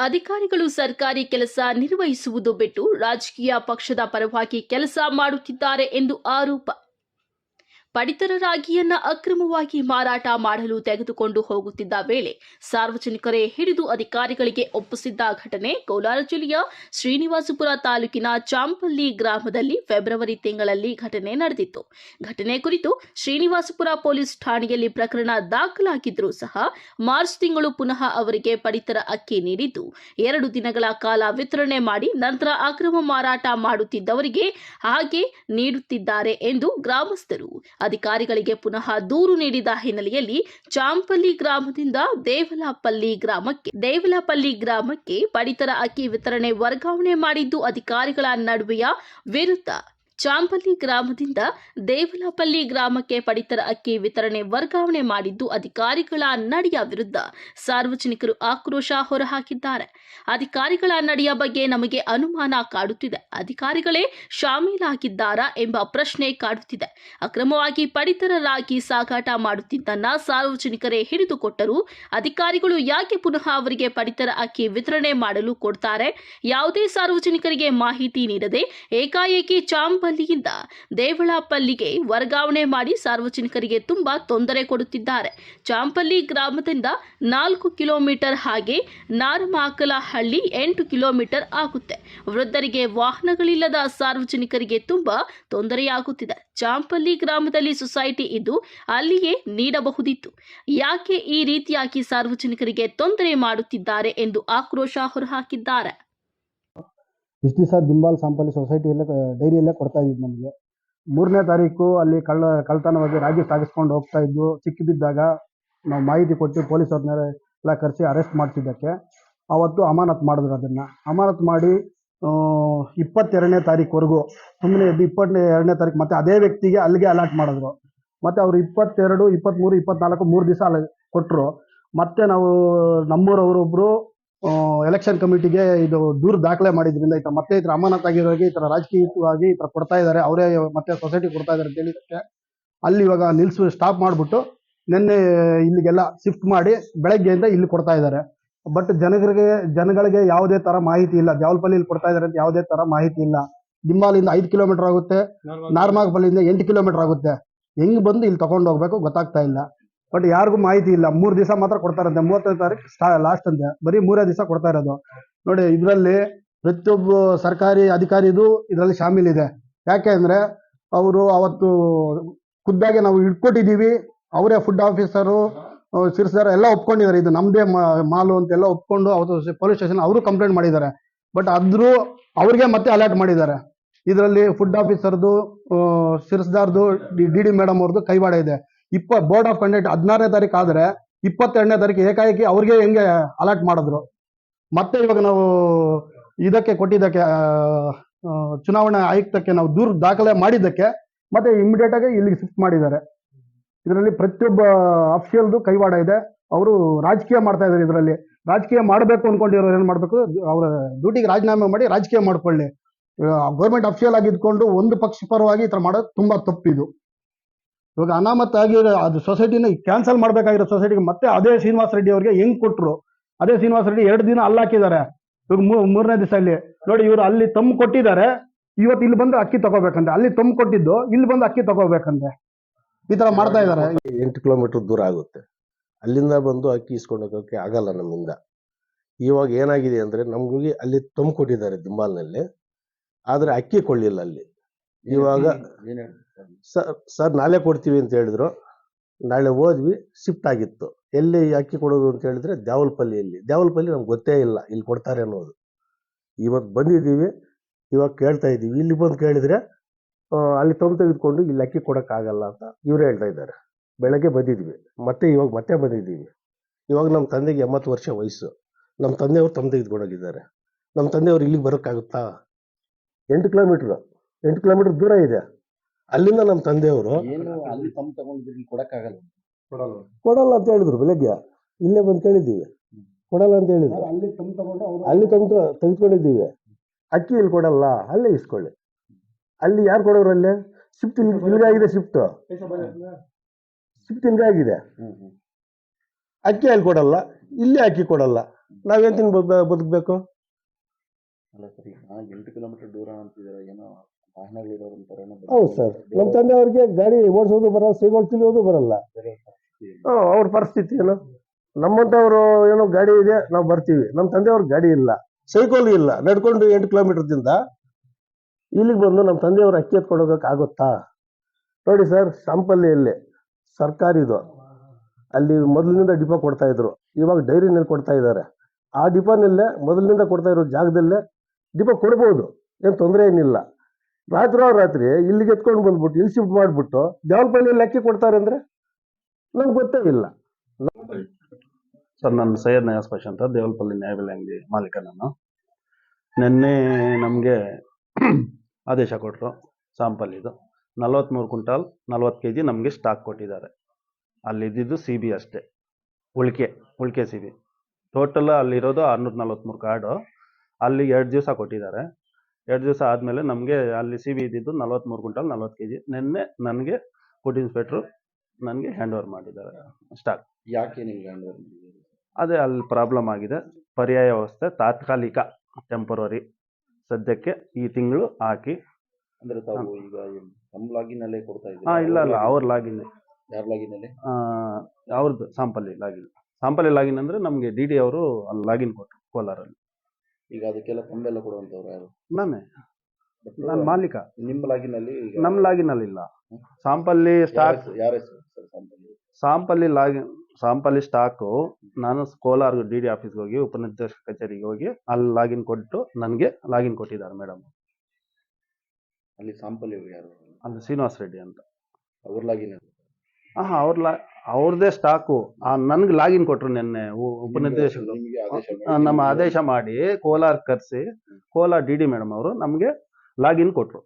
ಅಧಿಕಾರಿಗಳು ಸರ್ಕಾರಿ ಕೆಲಸ ನಿರ್ವಹಿಸುವುದು ಬಿಟ್ಟು ರಾಜಕೀಯ ಪಕ್ಷದ ಪರವಾಗಿ ಕೆಲಸ ಮಾಡುತ್ತಿದ್ದಾರೆ ಎಂದು ಆರೋಪ. ಪಡಿತರ ರಾಗಿಯನ್ನ ಅಕ್ರಮವಾಗಿ ಮಾರಾಟ ಮಾಡಲು ತೆಗೆದುಕೊಂಡು ಹೋಗುತ್ತಿದ್ದ ವೇಳೆ ಸಾರ್ವಜನಿಕರೇ ಹಿಡಿದು ಅಧಿಕಾರಿಗಳಿಗೆ ಒಪ್ಪಿಸಿದ್ದ ಘಟನೆ ಕೋಲಾರ ಜಿಲ್ಲೆಯ ಶ್ರೀನಿವಾಸಪುರ ತಾಲೂಕಿನ ಚಾಂಪಲ್ಲಿ ಗ್ರಾಮದಲ್ಲಿ ಫೆಬ್ರವರಿ ತಿಂಗಳಲ್ಲಿ ಘಟನೆ ನಡೆದಿತ್ತು. ಘಟನೆ ಕುರಿತು ಶ್ರೀನಿವಾಸಪುರ ಪೊಲೀಸ್ ಠಾಣೆಯಲ್ಲಿ ಪ್ರಕರಣ ದಾಖಲಾಗಿದ್ದರೂ ಸಹ ಮಾರ್ಚ್ ತಿಂಗಳು ಪುನಃ ಅವರಿಗೆ ಪಡಿತರ ಅಕ್ಕಿ ನೀಡಿದ್ದು 2 ದಿನಗಳ ಕಾಲ ವಿತರಣೆ ಮಾಡಿ ನಂತರ ಅಕ್ರಮ ಮಾರಾಟ ಮಾಡುತ್ತಿದ್ದವರಿಗೆ ಹಾಗೆ ನೀಡುತ್ತಿದ್ದಾರೆ ಎಂದು ಗ್ರಾಮಸ್ಥರು ಅಧಿಕಾರಿಗಳಿಗೆ ಪುನಃ ದೂರು ನೀಡಿದ ಹಿನ್ನೆಲೆಯಲ್ಲಿ ಚಾಂಪಲ್ಲಿ ಗ್ರಾಮದಿಂದ ದೇವಲಪಲ್ಲಿ ಗ್ರಾಮಕ್ಕೆ ಪಡಿತರ ಅಕ್ಕಿ ವಿತರಣೆ ವರ್ಗಾವಣೆ ಮಾಡಿದ್ದು ಅಧಿಕಾರಿಗಳ ನಡುವೆಯ ವಿರುದ್ಧ. ಚಾಂಪಲ್ಲಿ ಗ್ರಾಮದಿಂದ ದೇವಲಪಲ್ಲಿ ಗ್ರಾಮಕ್ಕೆ ಪಡಿತರ ಅಕ್ಕಿ ವಿತರಣೆ ವರ್ಗಾವಣೆ ಮಾಡಿದ್ದು ಅಧಿಕಾರಿಗಳ ನಡೆಯ ವಿರುದ್ಧ ಸಾರ್ವಜನಿಕರು ಆಕ್ರೋಶ ಹೊರಹಾಕಿದ್ದಾರೆ. ಅಧಿಕಾರಿಗಳ ನಡೆಯ ಬಗ್ಗೆ ನಮಗೆ ಅನುಮಾನ ಕಾಡುತ್ತಿದೆ. ಅಧಿಕಾರಿಗಳೇ ಶಾಮೀಲಾಗಿದ್ದಾರಾ ಎಂಬ ಪ್ರಶ್ನೆ ಕಾಡುತ್ತಿದೆ. ಅಕ್ರಮವಾಗಿ ಪಡಿತರ ರಾಗಿ ಸಾಗಾಟ ಮಾಡುತ್ತಿದ್ದನ್ನ ಸಾರ್ವಜನಿಕರೇ ಹಿಡಿದುಕೊಟ್ಟರು. ಅಧಿಕಾರಿಗಳು ಯಾಕೆ ಪುನಃ ಅವರಿಗೆ ಪಡಿತರ ಅಕ್ಕಿ ವಿತರಣೆ ಮಾಡಲು ಕೊಡ್ತಾರೆ? ಯಾವುದೇ ಸಾರ್ವಜನಿಕರಿಗೆ ಮಾಹಿತಿ ನೀಡದೆ ಏಕಾಏಕಿ ಚಾಂಪಲ್ಲಿಯಿಂದ ದೇವಳಪಲ್ಲಿಗೆ ವರ್ಗಾವಣೆ ಮಾಡಿ ಸಾರ್ವಜನಿಕರಿಗೆ ತುಂಬಾ ತೊಂದರೆ ಕೊಡುತ್ತಿದ್ದಾರೆ. ಚಾಂಪಲ್ಲಿ ಗ್ರಾಮದಿಂದ 4 ಕಿಲೋಮೀಟರ್ ಹಾಗೆ ನಾರಮಾಕಲಹಳ್ಳಿ 8 ಕಿಲೋಮೀಟರ್ ಆಗುತ್ತೆ. ವೃದ್ಧರಿಗೆ ವಾಹನಗಳಿಲ್ಲದ ಸಾರ್ವಜನಿಕರಿಗೆ ತುಂಬಾ ತೊಂದರೆಯಾಗುತ್ತಿದೆ. ಚಾಂಪಲ್ಲಿ ಗ್ರಾಮದಲ್ಲಿ ಸೊಸೈಟಿ ಇದ್ದು ಅಲ್ಲಿಯೇ ನೀಡಬಹುದಿತ್ತು. ಯಾಕೆ ಈ ರೀತಿಯಾಗಿ ಸಾರ್ವಜನಿಕರಿಗೆ ತೊಂದರೆ ಮಾಡುತ್ತಿದ್ದಾರೆ ಎಂದು ಆಕ್ರೋಶ ಹೊರಹಾಕಿದ್ದಾರೆ. ಇಷ್ಟು ದಿವಸ ದಿಂಬಾಲ್ ಸಾಂಪಲ್ಲಿ ಸೊಸೈಟಿಯಲ್ಲೇ ಡೈರಿಯಲ್ಲೇ ಕೊಡ್ತಾ ಇದ್ದಿದ್ದು ನಮಗೆ. 3ನೇ ತಾರೀಕು ಅಲ್ಲಿ ಕಳ್ತನವಾಗಿ ರಾಗಿ ಸಾಗಿಸ್ಕೊಂಡು ಹೋಗ್ತಾ ಇದ್ದು ಸಿಕ್ಕಿಬಿದ್ದಾಗ ನಾವು ಮಾಹಿತಿ ಕೊಟ್ಟು ಪೊಲೀಸವ್ರನ್ನೆಲ್ಲ ಕರೆಸಿ ಅರೆಸ್ಟ್ ಮಾಡಿಸಿದ್ದಕ್ಕೆ ಅವತ್ತು ಅಮಾನತು ಮಾಡಿದ್ರು. ಅದನ್ನು ಅಮಾನತು ಮಾಡಿ 22ನೇ ತಾರೀಕುವರೆಗೂ ಸುಮ್ಮನೆ ಇದ್ದು 22ನೇ ತಾರೀಕು ಮತ್ತೆ ಅದೇ ವ್ಯಕ್ತಿಗೆ ಅಲ್ಲಿಗೆ ಅಲಾಟ್ ಮಾಡಿದ್ರು. ಮತ್ತು ಅವರು 22, 23, 24 3 ದಿವಸ ಅಲ್ಲಿ ಕೊಟ್ಟರು. ಮತ್ತೆ ನಾವು ನಮ್ಮೂರವರೊಬ್ಬರು ಎಲೆಕ್ಷನ್ ಕಮಿಟಿಗೆ ಇದು ದೂರು ದಾಖಲೆ ಮಾಡಿದ್ರಿಂದ ಮತ್ತೆ ಈ ಥರ ಅಮಾನತಾಗಿರೋರಿಗೆ ಈ ಥರ ರಾಜಕೀಯವಾಗಿ ಈ ಥರ ಕೊಡ್ತಾ ಇದ್ದಾರೆ, ಅವರೇ ಮತ್ತೆ ಸೊಸೈಟಿ ಕೊಡ್ತಾ ಇದ್ದಾರೆ ಅಂತ ಹೇಳಿದ್ದಕ್ಕೆ ಅಲ್ಲಿ ಇವಾಗ ಸ್ಟಾಪ್ ಮಾಡಿಬಿಟ್ಟು ನಿನ್ನೆ ಇಲ್ಲಿಗೆಲ್ಲ ಶಿಫ್ಟ್ ಮಾಡಿ ಬೆಳಗ್ಗೆಯಿಂದ ಇಲ್ಲಿ ಕೊಡ್ತಾ ಇದ್ದಾರೆ. ಬಟ್ ಜನಗಳಿಗೆ ಯಾವುದೇ ಥರ ಮಾಹಿತಿ ಇಲ್ಲ. ದೇವಲಪಲ್ಲಿಯಲ್ಲಿ ಕೊಡ್ತಾ ಇದ್ದಾರೆ ಅಂತ ಯಾವುದೇ ಥರ ಮಾಹಿತಿ ಇಲ್ಲ. ದಿಂಬಾಲಿಂದ 5 ಕಿಲೋಮೀಟರ್ ಆಗುತ್ತೆ, ನಾರ್ಮಾಗಪಲ್ಲಿಂದ 8 ಕಿಲೋಮೀಟರ್ ಆಗುತ್ತೆ. ಹೆಂಗೆ ಬಂದು ಇಲ್ಲಿ ತಗೊಂಡು ಹೋಗ್ಬೇಕು ಗೊತ್ತಾಗ್ತಾ ಇಲ್ಲ. ಬಟ್ ಯಾರಿಗೂ ಮಾಹಿತಿ ಇಲ್ಲ. 3 ದಿವಸ ಮಾತ್ರ ಕೊಡ್ತಾರಂತೆ. 30ನೇ ತಾರೀಕು ಲಾಸ್ಟ್ ಅಂತೆ. ಬರೀ 3 ದಿವಸ ಕೊಡ್ತಾ ಇರೋದು. ನೋಡಿ, ಇದರಲ್ಲಿ ಪ್ರತಿಯೊಬ್ಬ ಸರ್ಕಾರಿ ಅಧಿಕಾರಿದು ಇದರಲ್ಲಿ ಶಾಮೀಲಿದೆ. ಯಾಕೆ ಅಂದರೆ ಅವರು ಅವತ್ತು ಖುದ್ದಾಗಿ ನಾವು ಇಟ್ಕೊಟ್ಟಿದ್ದೀವಿ, ಅವರೇ ಫುಡ್ ಆಫೀಸರು ಸಿರ್ಸ್ದಾರ ಎಲ್ಲ ಒಪ್ಕೊಂಡಿದ್ದಾರೆ. ಇದು ನಮ್ಮದೇ ಮಾಲು ಅಂತೆಲ್ಲ ಒಪ್ಕೊಂಡು ಅವತ್ತು ಪೊಲೀಸ್ ಸ್ಟೇಷನ್ ಅವರು ಕಂಪ್ಲೇಂಟ್ ಮಾಡಿದ್ದಾರೆ. ಬಟ್ ಆದರೂ ಅವ್ರಿಗೆ ಮತ್ತೆ ಅಲರ್ಟ್ ಮಾಡಿದ್ದಾರೆ. ಇದರಲ್ಲಿ ಫುಡ್ ಆಫೀಸರ್ದು, ಸಿರ್ಸ್ದಾರ್ದು, ಡಿ ಮೇಡಮ್ ಅವ್ರದ್ದು ಕೈವಾಡ ಇದೆ. ಬೋರ್ಡ್ ಆಫ್ ಕಂಡಕ್ಟ್ 16ನೇ ತಾರೀಕು ಆದರೆ 22ನೇ ತಾರೀಕು ಏಕಾಏಕಿ ಅವ್ರಿಗೆ ಹೆಂಗೆ ಅಲರ್ಟ್ ಮಾಡಿದ್ರು. ಮತ್ತೆ ಇವಾಗ ನಾವು ಇದಕ್ಕೆ ಕೊಟ್ಟಿದ್ದಕ್ಕೆ ಚುನಾವಣಾ ಆಯುಕ್ತಕ್ಕೆ ನಾವು ದೂರು ದಾಖಲೆ ಮಾಡಿದ್ದಕ್ಕೆ ಮತ್ತೆ ಇಮಿಡಿಯೇಟ್ ಆಗಿ ಇಲ್ಲಿಗೆ ಶಿಫ್ಟ್ ಮಾಡಿದ್ದಾರೆ. ಇದರಲ್ಲಿ ಪ್ರತಿಯೊಬ್ಬ ಅಫಿಷಿಯಲ್ದು ಕೈವಾಡ ಇದೆ. ಅವರು ರಾಜಕೀಯ ಮಾಡ್ತಾ ಇದ್ದಾರೆ. ಇದರಲ್ಲಿ ರಾಜಕೀಯ ಮಾಡಬೇಕು ಅನ್ಕೊಂಡಿರೋರು ಏನು ಮಾಡಬೇಕು, ಅವರ ಡ್ಯೂಟಿಗೆ ರಾಜೀನಾಮೆ ಮಾಡಿ ರಾಜಕೀಯ ಮಾಡ್ಕೊಳ್ಳಿ. ಗೌರ್ಮೆಂಟ್ ಅಫಿಷಿಯಲ್ ಆಗಿ ಇದ್ಕೊಂಡು ಒಂದು ಪಕ್ಷ ಪರವಾಗಿ ಈ ಥರ ಮಾಡೋದು ತುಂಬ ತಪ್ಪಿದು. ಇವಾಗ ಅನಾಮತ್ತಾಗಿ ಅದು ಸೊಸೈಟಿನ ಕ್ಯಾನ್ಸಲ್ ಮಾಡಬೇಕಾಗಿರೋ ಸೊಸೈಟಿಗೆ ಮತ್ತೆ ಅದೇ ಶ್ರೀನಿವಾಸ ರೆಡ್ಡಿ ಅವ್ರಿಗೆ ಹೆಂಗ್ ಕೊಟ್ಟರು. ಅದೇ ಶ್ರೀನಿವಾಸ ರೆಡ್ಡಿ 2 ದಿನ ಅಲ್ಲಾಕಿದ್ದಾರೆ. ಇವಾಗ 3ನೇ ದಿವಸ ನೋಡಿ, ಇವರು ಅಲ್ಲಿ ತಮ್ಮ ಕೊಟ್ಟಿದ್ದಾರೆ, ಇವತ್ತು ಇಲ್ಲಿ ಬಂದು ಅಕ್ಕಿ ತಗೋಬೇಕಂತೆ. ಅಲ್ಲಿ ತಮ್ಮ ಕೊಟ್ಟಿದ್ದು ಇಲ್ಲಿ ಬಂದು ಅಕ್ಕಿ ತಗೋಬೇಕಂತೆ. ಈ ತರ ಮಾಡ್ತಾ ಇದ್ದಾರೆ. 8 ಕಿಲೋಮೀಟರ್ ದೂರ ಆಗುತ್ತೆ. ಅಲ್ಲಿಂದ ಬಂದು ಅಕ್ಕಿ ಇಸ್ಕೊಂಡು ಹೋಗೋಕೆ ಆಗಲ್ಲ ನಮ್ಮಿಂದ. ಇವಾಗ ಏನಾಗಿದೆ ಅಂದ್ರೆ ನಮ್ಗೆ ಅಲ್ಲಿ ತಮ್ಮ ಕೊಟ್ಟಿದ್ದಾರೆ ದಿಂಬಾಲ್ನಲ್ಲಿ, ಆದ್ರೆ ಅಕ್ಕಿ ಕೊಳ್ಳಿಲ್ಲ ಅಲ್ಲಿ. ಇವಾಗ ಸರ್ ನಾಳೆ ಕೊಡ್ತೀವಿ ಅಂತ ಹೇಳಿದ್ರು. ನಾಳೆ ಹೋದ್ವಿ, ಶಿಫ್ಟ್ ಆಗಿತ್ತು. ಎಲ್ಲಿ ಅಕ್ಕಿ ಕೊಡೋದು ಅಂತ ಹೇಳಿದ್ರೆ ದೇವಲಪಲ್ಲಿ ನಮ್ಗೆ ಗೊತ್ತೇ ಇಲ್ಲ ಇಲ್ಲಿ ಕೊಡ್ತಾರೆ ಅನ್ನೋದು. ಇವತ್ತು ಬಂದಿದ್ದೀವಿ, ಇವಾಗ ಕೇಳ್ತಾ ಇದ್ದೀವಿ. ಇಲ್ಲಿ ಬಂದು ಕೇಳಿದ್ರೆ ಅಲ್ಲಿ ತೆಗೆದುಕೊಂಡು ಇಲ್ಲಿ ಅಕ್ಕಿ ಕೊಡೋಕ್ಕಾಗಲ್ಲ ಅಂತ ಇವರೇ ಹೇಳ್ತಾ ಇದ್ದಾರೆ. ಬೆಳಗ್ಗೆ ಬಂದಿದ್ವಿ, ಇವಾಗ ಮತ್ತೆ ಬಂದಿದ್ದೀವಿ. ಇವಾಗ ನಮ್ಮ ತಂದೆಗೆ 80 ವರ್ಷ ವಯಸ್ಸು. ನಮ್ಮ ತಂದೆಯವರು ತೆಗೆದುಕೊಂಡೋಗಿದ್ದಾರೆ. ನಮ್ಮ ತಂದೆಯವರು ಇಲ್ಲಿಗೆ ಬರೋಕ್ಕಾಗುತ್ತಾ? 8 ಕಿಲೋಮೀಟರ್ ದೂರ ಇದೆ. ಅಲ್ಲಿಂದ ನಮ್ಮ ತಂದೆಯವರು ಕೊಡಲ್ಲ ಅಂತ ಹೇಳಿದ್ರು. ಬೆಳಗ್ಗೆ ಇಲ್ಲೇ ಬಂದು ಕೇಳಿದ್ದೀವಿ, ಕೊಡಲ್ಲ ಅಂತ ಹೇಳಿದ್ರು. ಅಲ್ಲಿ ತೆಗೆದುಕೊಂಡಿದ್ದೀವಿ. ಅಕ್ಕಿ ಇಲ್ಲಿ ಕೊಡಲ್ಲ, ಅಲ್ಲೇ ಇಸ್ಕೊಳ್ಳಿ. ಅಲ್ಲಿ ಯಾರು ಕೊಡೋರು? ಅಲ್ಲೇ ಶಿಫ್ಟ್ ಇಲ್ಲಿಗಾಗಿದೆ. ಶಿಫ್ಟ್ ಇಲ್ಲಿಗಾಗಿದೆ. ಅಕ್ಕಿ ಅಲ್ಲಿ ಕೊಡಲ್ಲ, ಇಲ್ಲೇ ಅಕ್ಕಿ ಕೊಡಲ್ಲ. ನಾವೇನ್ ತಿನ್ ಬದುಕಬೇಕು? ಅಲ್ಲ ಸರ್, ಈಗ 8 ಕಿಲೋಮೀಟರ್ ದೂರ ಅಂತಿದ್ದಾರೆ, ಏನೋ ವಾಹನಗಳಿರೋರು ಅಂತಾರೇನೋ. ಹೌದು ಸರ್, ನಮ್ಮ ತಂದೆಯವ್ರಿಗೆ ಗಾಡಿ ಓಡಿಸೋದು ಬರಲ್ಲ, ಸೈಕಲ್ ತುಳಿಯೋದು ಬರಲ್ಲ. ಅವ್ರ ಪರಿಸ್ಥಿತಿ ಏನು? ನಮ್ಮಂತವ್ರು ಏನೋ ಗಾಡಿ ಇದೆ, ನಾವು ಬರ್ತೀವಿ. ನಮ್ಮ ತಂದೆಯವ್ರ ಗಾಡಿ ಇಲ್ಲ, ಸೈಕಲ್ ಇಲ್ಲ, ನಡ್ಕೊಂಡು 8 ಕಿಲೋಮೀಟರ್ದಿಂದ ಇಲ್ಲಿಗೆ ಬಂದು ನಮ್ಮ ತಂದೆಯವ್ರು ಅಕ್ಕಿ ಎತ್ಕೊಂಡು ಹೋಗಕ್ ಆಗುತ್ತಾ? ನೋಡಿ ಸರ್, ಸಂಪಲ್ಲಿಯಲ್ಲಿ ಸರ್ಕಾರಿದು, ಅಲ್ಲಿ ಮೊದಲಿನಿಂದ ಡಿಪೋ ಕೊಡ್ತಾ ಇದ್ರು, ಇವಾಗ ಡೈರಿನಲ್ಲಿ ಕೊಡ್ತಾ ಇದ್ದಾರೆ. ಆ ಡಿಪೋನಲ್ಲೇ ಮೊದಲಿನಿಂದ ಕೊಡ್ತಾ ಇರೋ ಜಾಗದಲ್ಲೇ ಡಿಪೋ ಕೊಡ್ಬೋದು, ಏನು ತೊಂದರೆ ಏನಿಲ್ಲ. ರಾತ್ರಿ ಇಲ್ಲಿಗೆ ಎತ್ಕೊಂಡು ಬಂದ್ಬಿಟ್ಟು ಇಲ್ಲಿ ಶಿಫ್ಟ್ ಮಾಡಿಬಿಟ್ಟು ದೇವಲಪಳ್ಳಿಯಲ್ಲಿ ಅಕ್ಕಿ ಕೊಡ್ತಾರೆ ಅಂದ್ರೆ ನಂಗೆ ಗೊತ್ತೇ ಇಲ್ಲ. ಸರ್, ನಾನು ಸೈಯದ್ ನಯಾಸ್ ಪಾಷಾ ಅಂತ, ದೇವಲಪಲ್ಲಿ ನ್ಯಾಯಬೆಲೆ ಅಂಗಡಿ ಮಾಲೀಕ ನಾನು. ನಿನ್ನೆ ನಮಗೆ ಆದೇಶ ಕೊಟ್ಟರು ಸಾಂಪಲ್ಲಿದು 43 ಕ್ವಿಂಟಾಲ್ 40 kg ನಮಗೆ ಸ್ಟಾಕ್ ಕೊಟ್ಟಿದ್ದಾರೆ. ಅಲ್ಲಿದ್ದು ಸಿ ಬಿ ಅಷ್ಟೇ, ಉಳಿಕೆ ಸಿ ಬಿ. ಟೋಟಲ್ ಅಲ್ಲಿರೋದು 643 ಕಾರ್ಡು. ಅಲ್ಲಿ 2 ದಿವಸ ಕೊಟ್ಟಿದ್ದಾರೆ. 2 ದಿವಸ ಆದಮೇಲೆ ನಮಗೆ ಅಲ್ಲಿ ಸಿ ಬಿ ಇದ್ದಿದ್ದು 43 ಕ್ವಿಂಟಾಲ್ 40 kg ನಿನ್ನೆ ನನಗೆ ಫುಡ್ ಇನ್ಸ್ಪೆಕ್ಟ್ರು ನನಗೆ ಹ್ಯಾಂಡ್ ಓವರ್ ಮಾಡಿದ್ದಾರೆ ಸ್ಟಾಕ್. ಯಾಕೆ ನಿಮ್ಗೆ ಹ್ಯಾಂಡ್ ಓವರ್ ಮಾಡಿದ್ದೀರಿ? ಅದೇ ಅಲ್ಲಿ ಪ್ರಾಬ್ಲಮ್ ಆಗಿದೆ, ಪರ್ಯಾಯ ವ್ಯವಸ್ಥೆ ತಾತ್ಕಾಲಿಕ ಟೆಂಪರರಿ ಸದ್ಯಕ್ಕೆ ಈ ತಿಂಗಳು ಹಾಕಿ. ಅಂದ್ರೆ ತಾವು ಈಗ ನಮ್ಮ ಲಾಗಿನ್ ಅಲ್ಲೇ ಕೊಡ್ತಾ ಇದ್ದೀರಾ? ಇಲ್ಲ ಅವ್ರ ಲಾಗಿನ್, ಯಾರ ಲಾಗಿನ್ ಅಲ್ಲಿ? ಅವ್ರದ್ದು ಸಾಂಪಲ್ಲಿ ಲಾಗಿನ್ ಅಂದರೆ ನಮಗೆ ಡಿ ಡಿ ಅವರು ಅಲ್ಲಿ ಲಾಗಿನ್ ಕೊಟ್ಟರು ಕೋಲಾರಲ್ಲಿ. ಈಗ ಅದಕ್ಕೆಲ್ಲ ತಂಬೆಲ್ಲ ಕೊಡುವಂತವ್ರು ಯಾರು? ನಾನೇ, ನಾನು ಮಾಲೀಕ. ನಿಮ್ಮ ಲಾಗಿನ್ ಅಲ್ಲಿ ನಮ್ಮ ಲಾಗಿನಲ್ಲಿ ಇಲ್ಲ. ಸಾಂಪಲ್ಲಿ ಸ್ಟಾಕ್, ಯಾರ ಹೆಸರು ಸರ್ ಸಂಪಲ್ಲಿ? ಸಾಂಪಲ್ಲಿ ಸ್ಟಾಕು ನಾನು ಕೋಲಾರ ಡಿ ಡಿ ಆಫೀಸ್ಗೆ ಹೋಗಿ ಉಪನಿರ್ದೇಶಕ ಕಚೇರಿಗೆ ಹೋಗಿ ಅಲ್ಲಿ ಲಾಗಿನ್ ಕೊಟ್ಟು ನನಗೆ ಲಾಗಿನ್ ಕೊಟ್ಟಿದ್ದಾರೆ ಮೇಡಮ್. ಅಲ್ಲಿ ಸಾಂಪಲ್ಲಿ ಯಾರು? ಅಲ್ಲಿ ಶ್ರೀನಿವಾಸ ರೆಡ್ಡಿ ಅಂತ. ಅವ್ರ ಲಾಗಿನ್? ಅವ್ರದ್ದೇ ಸ್ಟಾಕು ನನ್ಗೆ ಲಾಗಿನ್ ಕೊಟ್ರು ನಿನ್ನೆ ಉಪನಿರ್ದೇಶಕರು. ನಿಮಗೆ ಆದೇಶ ನಮ್ಮ ಆದೇಶ ಮಾಡಿ ಕೋಲಾರ ಕರೆಸಿ ಕೋಲಾರ ಡಿ ಡಿ ಮೇಡಮ್ ಅವರು ನಮಗೆ ಲಾಗಿನ್ ಕೊಟ್ರು.